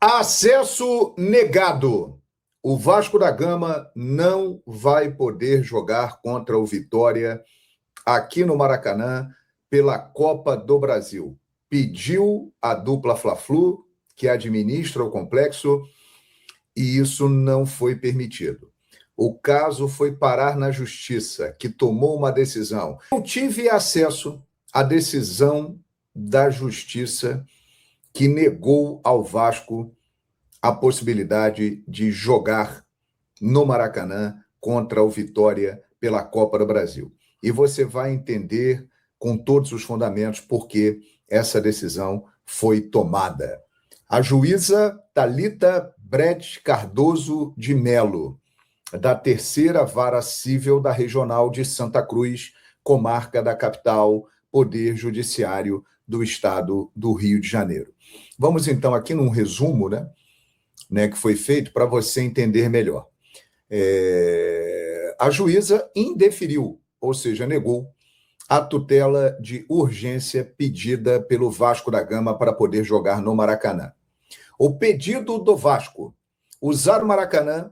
Acesso negado. O Vasco da Gama não vai poder jogar contra o Vitória aqui no Maracanã pela Copa do Brasil. Pediu a dupla Fla-Flu, que administra o complexo, e isso não foi permitido. O caso foi parar na Justiça, que tomou uma decisão. Eu tive acesso à decisão da Justiça que negou ao Vasco a possibilidade de jogar no Maracanã contra o Vitória pela Copa do Brasil. E você vai entender com todos os fundamentos por que essa decisão foi tomada. A juíza Thalita Brett Cardoso de Melo, da Terceira Vara Cível da Regional de Santa Cruz, comarca da capital, Poder Judiciário do Estado do Rio de Janeiro. Vamos então aqui num resumo, né, que foi feito para você entender melhor. A juíza indeferiu, ou seja, negou a tutela de urgência pedida pelo Vasco da Gama para poder jogar no Maracanã. O pedido do Vasco, usar o Maracanã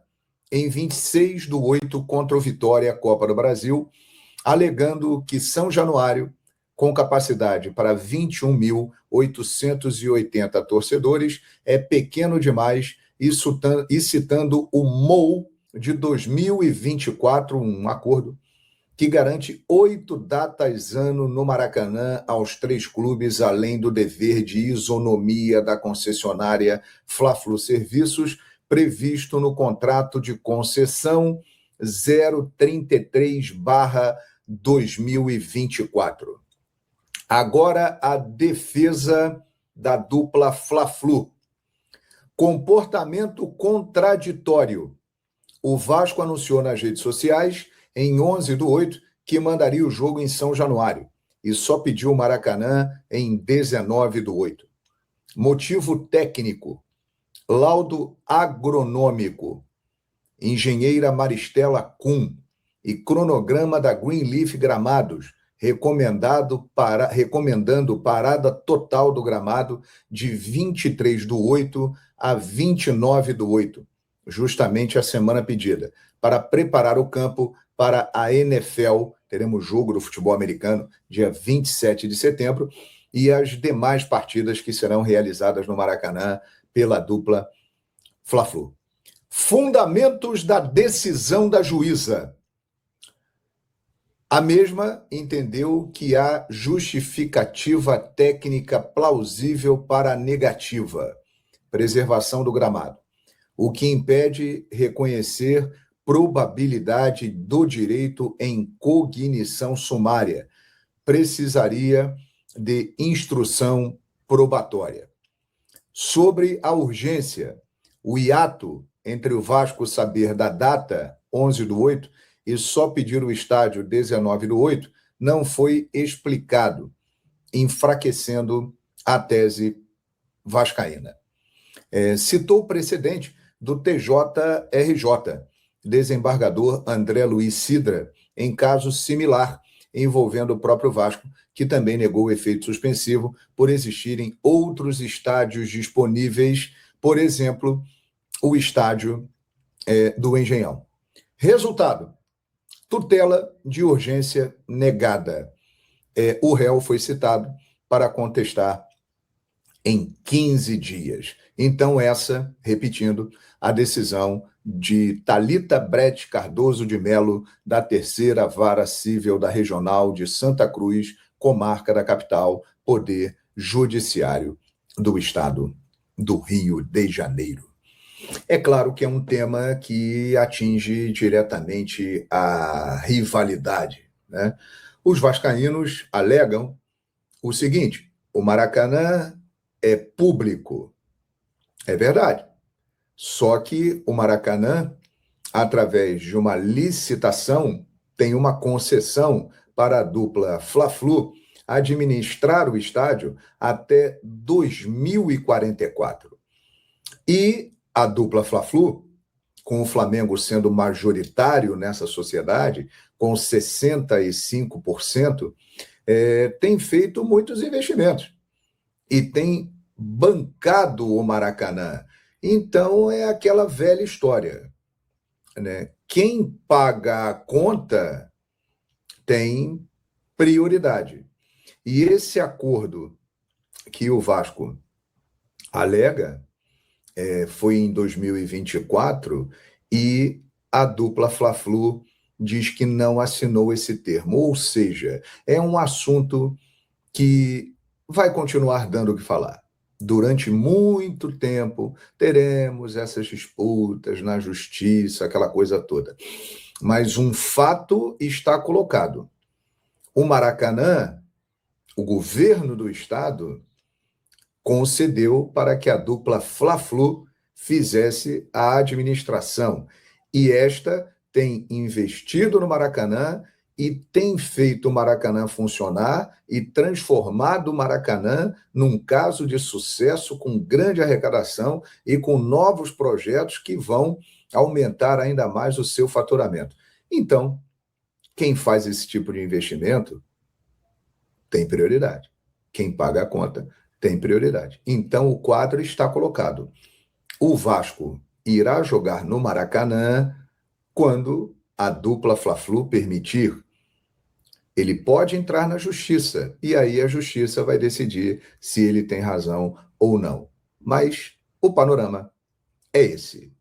em 26/8 contra o Vitória, Copa do Brasil, alegando que São Januário, com capacidade para 21.880 torcedores, é pequeno demais, e citando o MOU de 2024, um acordo que garante 8 datas ano no Maracanã aos 3 clubes, além do dever de isonomia da concessionária Fla-Flu Serviços, previsto no contrato de concessão 033/2024. Agora, a defesa da dupla Fla-Flu. Comportamento contraditório. O Vasco anunciou nas redes sociais, em 11/8, que mandaria o jogo em São Januário e só pediu o Maracanã em 19/8. Motivo técnico. Laudo agronômico. Engenheira Maristela Kuhn e cronograma da Greenleaf Gramados, recomendando parada total do gramado de 23/8 a 29/8, justamente a semana pedida, para preparar o campo para a NFL. Teremos jogo do futebol americano dia 27 de setembro e as demais partidas que serão realizadas no Maracanã pela dupla Fla-Flu. Fundamentos da decisão da juíza. A mesma entendeu que há justificativa técnica plausível para a negativa, preservação do gramado, o que impede reconhecer probabilidade do direito em cognição sumária. Precisaria de instrução probatória. Sobre a urgência, o hiato entre o Vasco saber da data, 11/8, e só pedir o estádio 19/8, não foi explicado, enfraquecendo a tese vascaína. Citou o precedente do TJRJ, desembargador André Luiz Sidra, em caso similar, envolvendo o próprio Vasco, que também negou o efeito suspensivo por existirem outros estádios disponíveis, por exemplo, o estádio do Engenhão. Resultado: tutela de urgência negada. O réu foi citado para contestar em 15 dias. Então, essa, repetindo, a decisão de Thalita Brett Cardoso de Melo, da Terceira Vara Cível da Regional de Santa Cruz, comarca da capital, Poder Judiciário do Estado do Rio de Janeiro. É claro que é um tema que atinge diretamente a rivalidade, né? Os vascaínos alegam o seguinte: o Maracanã é público. É verdade. Só que o Maracanã, através de uma licitação, tem uma concessão para a dupla Fla-Flu administrar o estádio até 2044. E a dupla Fla-Flu, com o Flamengo sendo majoritário nessa sociedade, com 65%, tem feito muitos investimentos e tem bancado o Maracanã. Então é aquela velha história, né? Quem paga a conta tem prioridade. E esse acordo que o Vasco alega foi em 2024 e a dupla Fla-Flu diz que não assinou esse termo. Ou seja, é um assunto que vai continuar dando o que falar. Durante muito tempo teremos essas disputas na justiça, aquela coisa toda. Mas um fato está colocado. O Maracanã, o governo do estado, concedeu para que a dupla Fla-Flu fizesse a administração. E esta tem investido no Maracanã e tem feito o Maracanã funcionar e transformado o Maracanã num caso de sucesso com grande arrecadação e com novos projetos que vão aumentar ainda mais o seu faturamento. Então, quem faz esse tipo de investimento tem prioridade. Quem paga a conta tem prioridade. Então, o quadro está colocado. O Vasco irá jogar no Maracanã quando a dupla Fla-Flu permitir. Ele pode entrar na justiça, e aí a justiça vai decidir se ele tem razão ou não. Mas o panorama é esse.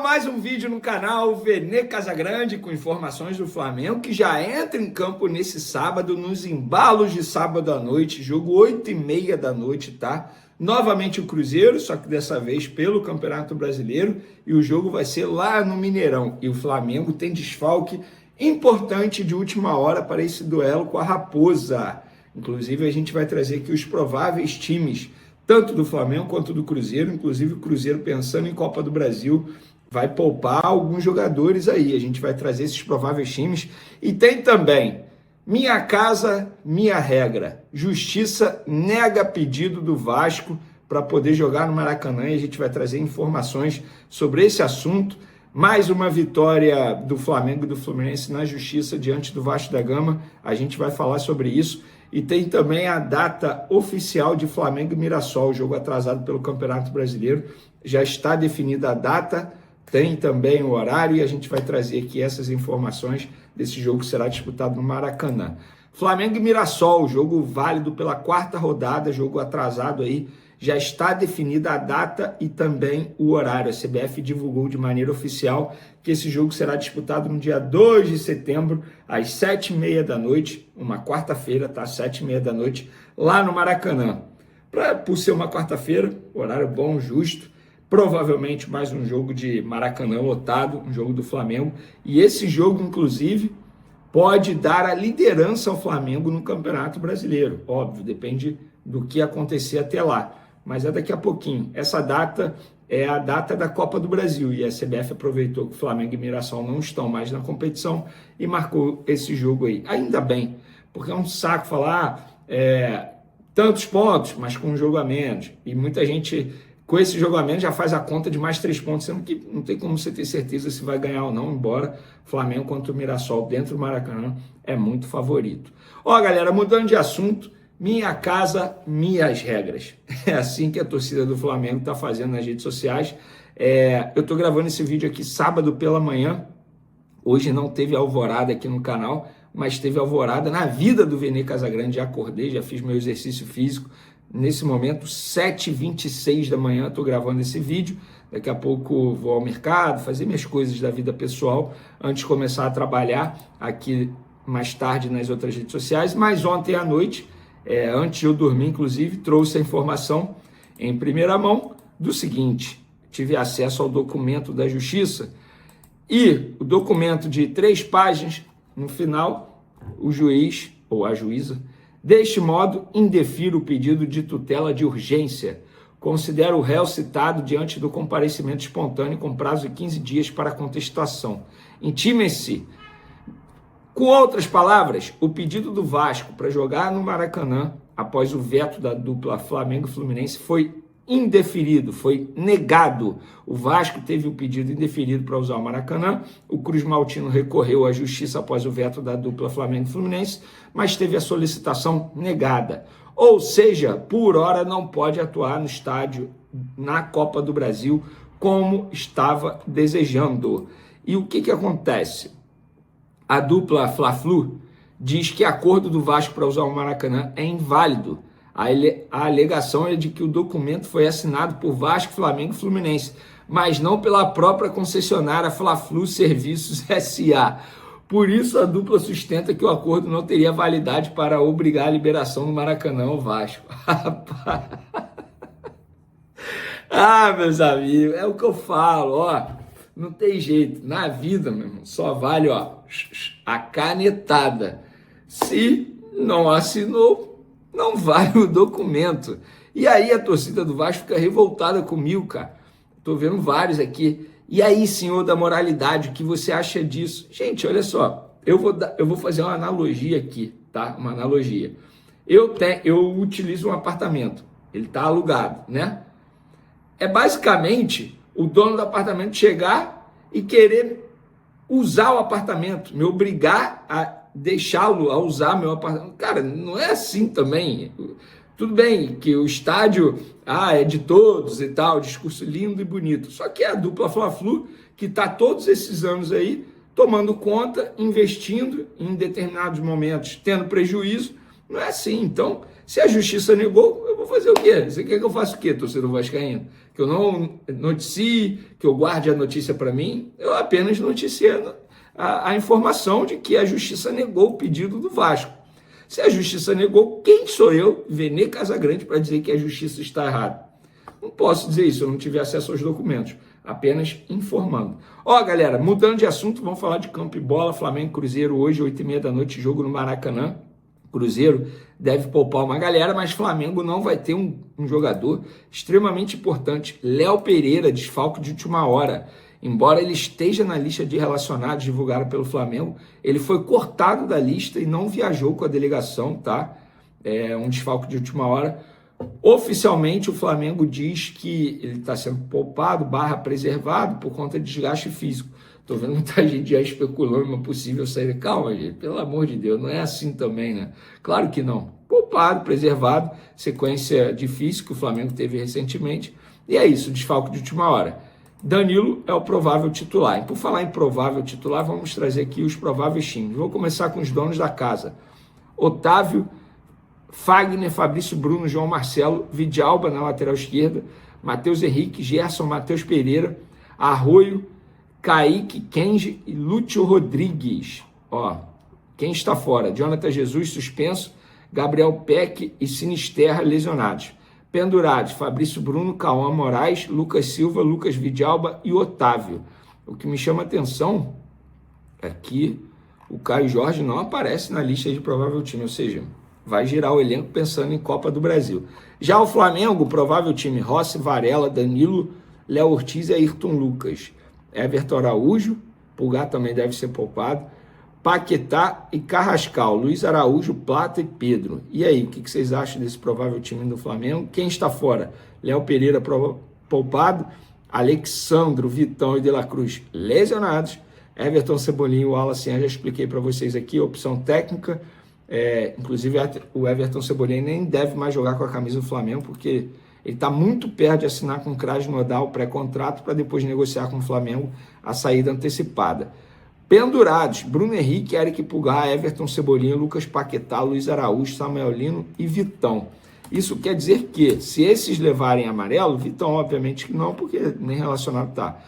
Mais um vídeo no canal Vene Casagrande com informações do Flamengo, que já entra em campo nesse sábado, nos embalos de sábado à noite, jogo 8h30 da noite, tá? Novamente o Cruzeiro, só que dessa vez pelo Campeonato Brasileiro, e o jogo vai ser lá no Mineirão. E o Flamengo tem desfalque importante de última hora para esse duelo com a Raposa. Inclusive a gente vai trazer aqui os prováveis times, tanto do Flamengo quanto do Cruzeiro. Inclusive o Cruzeiro, pensando em Copa do Brasil, vai poupar alguns jogadores aí. A gente vai trazer esses prováveis times. E tem também Minha Casa, Minha Regra. Justiça nega pedido do Vasco para poder jogar no Maracanã, e a gente vai trazer informações sobre esse assunto. Mais uma vitória do Flamengo e do Fluminense na justiça diante do Vasco da Gama. A gente vai falar sobre isso. E tem também a data oficial de Flamengo e Mirassol, jogo atrasado pelo Campeonato Brasileiro. Já está definida a data, tem também o horário, e a gente vai trazer aqui essas informações desse jogo que será disputado no Maracanã. Flamengo e Mirassol, jogo válido pela 4ª rodada, jogo atrasado aí. Já está definida a data e também o horário. A CBF divulgou de maneira oficial que esse jogo será disputado no dia 2 de setembro, às 7h30 da noite, uma quarta-feira, tá? 7h30 da noite, lá no Maracanã. Por ser uma quarta-feira, horário bom, justo, provavelmente mais um jogo de Maracanã lotado, um jogo do Flamengo. E esse jogo, inclusive, pode dar a liderança ao Flamengo no Campeonato Brasileiro. Óbvio, depende do que acontecer até lá. Mas é daqui a pouquinho. Essa data é a data da Copa do Brasil, e a CBF aproveitou que Flamengo e Mirassol não estão mais na competição e marcou esse jogo aí. Ainda bem, porque é um saco falar tantos pontos, mas com um jogo a menos. E muita gente, com esse jogo a menos, já faz a conta de mais 3 pontos, sendo que não tem como você ter certeza se vai ganhar ou não, embora Flamengo contra o Mirassol dentro do Maracanã é muito favorito. Ó, galera, mudando de assunto, Minha Casa, Minhas Regras. É assim que a torcida do Flamengo está fazendo nas redes sociais. Eu estou gravando esse vídeo aqui sábado pela manhã. Hoje não teve alvorada aqui no canal, mas teve alvorada na vida do Vene Casagrande. Já acordei, já fiz meu exercício físico. Nesse momento, 7h26 da manhã, estou gravando esse vídeo. Daqui a pouco vou ao mercado, fazer minhas coisas da vida pessoal, antes de começar a trabalhar aqui mais tarde nas outras redes sociais. Mas ontem à noite, antes de eu dormir, inclusive, trouxe a informação em primeira mão do seguinte: tive acesso ao documento da Justiça, e o documento de 3 páginas, no final, o juiz ou a juíza, deste modo, indefiro o pedido de tutela de urgência. Considero o réu citado diante do comparecimento espontâneo com prazo de 15 dias para contestação. Intimem-se. Com outras palavras, o pedido do Vasco para jogar no Maracanã, após o veto da dupla Flamengo e Fluminense, foi indeferido, foi negado. O Vasco teve o pedido indeferido para usar o Maracanã, o Cruz Maltino recorreu à justiça após o veto da dupla Flamengo e Fluminense, mas teve a solicitação negada. Ou seja, por hora não pode atuar no estádio na Copa do Brasil como estava desejando. E o que acontece? A dupla Fla-Flu diz que acordo do Vasco para usar o Maracanã é inválido. A alegação é de que o documento foi assinado por Vasco, Flamengo e Fluminense, mas não pela própria concessionária Fla-Flu Serviços S.A. Por isso, a dupla sustenta que o acordo não teria validade para obrigar a liberação do Maracanã ao Vasco. Ah, meus amigos, é o que eu falo, ó. Não tem jeito. Na vida, meu irmão, só vale, ó, a canetada. Se não assinou, não vale o documento. E aí a torcida do Vasco fica revoltada comigo, cara. Tô vendo vários aqui. E aí, senhor da moralidade, o que você acha disso? Gente, olha só, eu vou fazer uma analogia aqui, tá? Uma analogia. Eu utilizo um apartamento, ele tá alugado, né? É basicamente o dono do apartamento chegar e querer usar o apartamento, me obrigar a deixá-lo a usar meu apartamento. Cara, não é assim também. Tudo bem que o estádio é de todos e tal, discurso lindo e bonito. Só que é a dupla Fla-Flu que está todos esses anos aí tomando conta, investindo em determinados momentos, tendo prejuízo. Não é assim. Então, se a justiça negou, eu vou fazer o quê? Você quer que eu faça o quê, torcedor vascaíno? Que eu não noticie, que eu guarde a notícia para mim? Eu apenas noticiando a informação de que a justiça negou o pedido do Vasco. Se a justiça negou, quem sou eu, Vene Casagrande, para dizer que a justiça está errada? Não posso dizer isso, eu não tive acesso aos documentos, apenas informando. Ó, galera, mudando de assunto, vamos falar de campo e bola, Flamengo e Cruzeiro hoje, 8h30 da noite, jogo no Maracanã. Cruzeiro deve poupar uma galera, mas Flamengo não vai ter um jogador extremamente importante. Léo Pereira, desfalque de última hora. Embora ele esteja na lista de relacionados divulgada pelo Flamengo, ele foi cortado da lista e não viajou com a delegação, tá? É um desfalque de última hora. Oficialmente, o Flamengo diz que ele está sendo poupado, preservado, por conta de desgaste físico. Estou vendo muita gente já especulando uma possível saída. Calma, gente, pelo amor de Deus, não é assim também, né? Claro que não. Poupado, preservado, sequência difícil que o Flamengo teve recentemente. E é isso, desfalque de última hora. Danilo é o provável titular. E por falar em provável titular, vamos trazer aqui os prováveis times. Vou começar com os donos da casa. Otávio, Fagner, Fabrício Bruno, João Marcelo, Vidalba na lateral esquerda, Matheus Henrique, Gerson, Matheus Pereira, Arroio, Kaique, Kenji e Lúcio Rodrigues. Ó, quem está fora? Jonathan Jesus, suspenso, Gabriel Peck e Sinisterra, lesionados. Pendurados, Fabrício Bruno, Cauã Moraes, Lucas Silva, Lucas Vidalba e Otávio. O que me chama a atenção é que o Caio Jorge não aparece na lista de provável time, ou seja, vai girar o elenco pensando em Copa do Brasil. Já o Flamengo, provável time, Rossi, Varela, Danilo, Léo Ortiz e Ayrton Lucas. Everton Araújo, Pulgar também deve ser poupado, Paquetá e Carrascal, Luiz Araújo, Plata e Pedro. E aí, o que vocês acham desse provável time do Flamengo? Quem está fora? Léo Pereira poupado, Alexandro, Vitão e De La Cruz lesionados, Everton Cebolinha e Wallace, já expliquei para vocês aqui, opção técnica, inclusive o Everton Cebolinha nem deve mais jogar com a camisa do Flamengo, porque ele está muito perto de assinar com o Krasnodar o pré-contrato para depois negociar com o Flamengo a saída antecipada. Pendurados, Bruno Henrique, Eric Pulgar, Everton Cebolinha, Lucas Paquetá, Luiz Araújo, Samuel Lino e Vitão. Isso quer dizer que, se esses levarem amarelo, Vitão obviamente que não, porque nem relacionado está.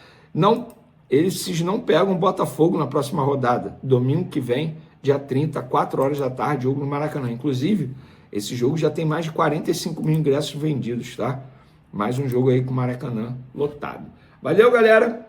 Esses não pegam Botafogo na próxima rodada, domingo que vem, dia 30, 4 horas da tarde, jogo no Maracanã. Inclusive, esse jogo já tem mais de 45 mil ingressos vendidos, tá? Mais um jogo aí com o Maracanã lotado. Valeu, galera!